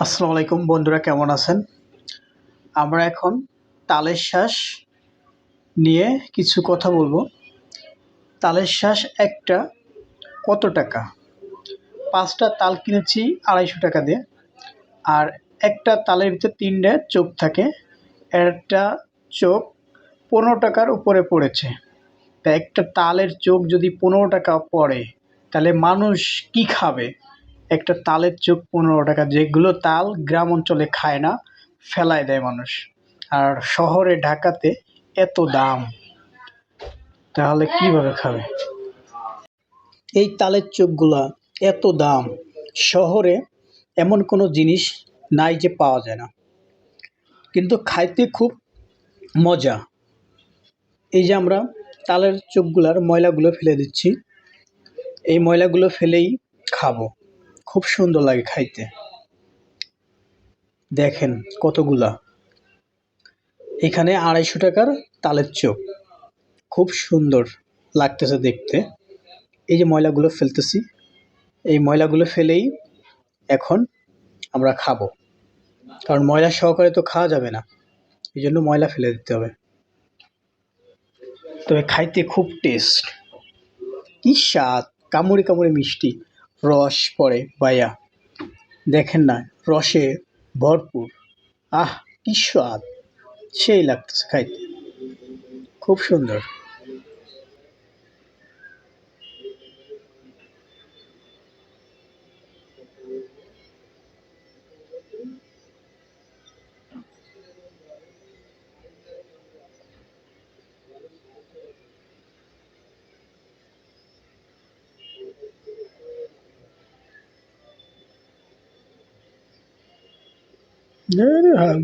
আসসালামু আলাইকুম বন্ধুরা, কেমন আছেন? আমরা এখন তালের শাঁস নিয়ে কিছু কথা বলবো। তালের শাঁস একটা কত টাকা? ৫টা তাল কিনেছি ২৫০ টাকা দিয়ে। আর একটা তালের ভিতর ৩টে চোখ থাকে। একটা চোখ ১৫ টাকার উপরে পড়েছে। তা একটা তালের চোখ যদি ১৫ টাকা পড়ে, তাহলে মানুষ কি খাবে? একটা তালের চোখ ১৫ টাকা, যেগুলো তাল গ্রাম অঞ্চলে খায় না, ফেলায় দেয় মানুষ। আর শহরে ঢাকাতে এত দাম, তাহলে কিভাবে খাবে? এই তালের চোখগুলা এত দাম, শহরে এমন কোনো জিনিস নাই যে পাওয়া যায় না, কিন্তু খাইতে খুব মজা। এই যে আমরা তালের চোখগুলার ময়লাগুলো ফেলে দিচ্ছি, এই ময়লাগুলো ফেলেই খাবো। খুব সুন্দর লাগে খাইতে। দেখেন কতগুলা, এখানে ২৫০ টাকার তালের চোখ, খুব সুন্দর লাগতেছে দেখতে। এই যে ময়লাগুলো ফেলতেছি, এই ময়লাগুলো ফেলেই এখন আমরা খাবো, কারণ ময়লা সহকারে তো খাওয়া যাবে না, এই জন্য ময়লা ফেলে দিতে হবে। তবে খাইতে খুব টেস্ট, কি স্বাদ, কামড়ে কামড়ে মিষ্টি, রস পড়ে বাইয়া, দেখেন না, রসে ভরপুর। আহ, কি স্বাদ, সেই লাগতেছে খাইতে, খুব সুন্দর। আরে হ্যাঁ,